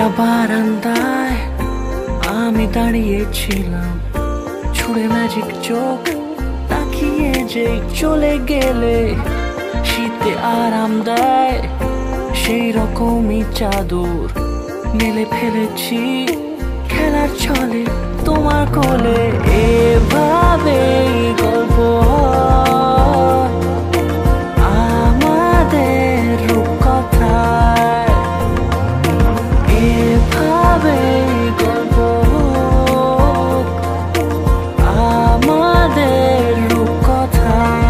খোলা বারান্দায় আমি দাঁড়িয়েছিলাম, ছুড়ে ম্যাজিক চোখ তাকিয়ে যে চলে গেলে। শীতে আরাম দেয় সেই রকমই চাদর মেলে ফেলেছি খেলার ছলে তোমার কোলে। এভাবেই গল্প আমাদের রূপকথায়, এভাবেই গল্প আমাদের রূপকথায়।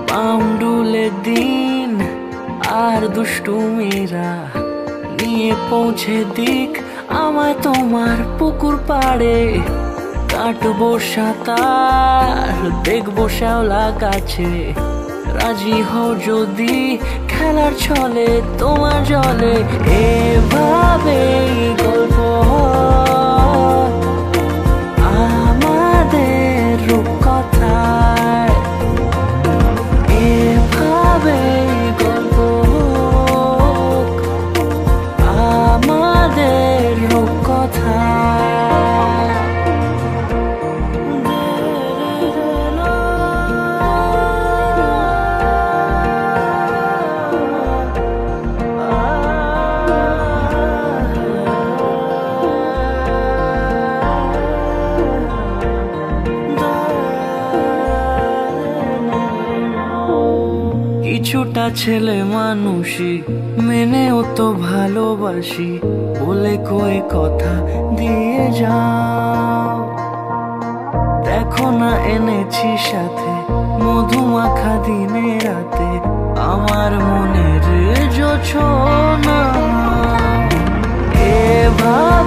পাউন্ডুলে দিন আর দুষ্টুমিরা নিয়ে পৌঁছে দিক আমায় তোমার পুকুর পাড়ে। কাটবো সাঁতার, দেখবো শ্যাওলা গাছে, রাজি হও যদি খেলার ছলে তোমার জলে। এভাবেই গল্প আমাদের রূপকথায়, এভাবেই গল্প আমাদের রূপকথায়। কিছুটা ছেলে মানুষই মেনেও তো ভালোবাসি, বলে কয়ে কথা দিয়ে যাও। দেখো না এনেছি সাথে মধুমাখা দিনে রাতে আমার মনের জোছনা। এভাবে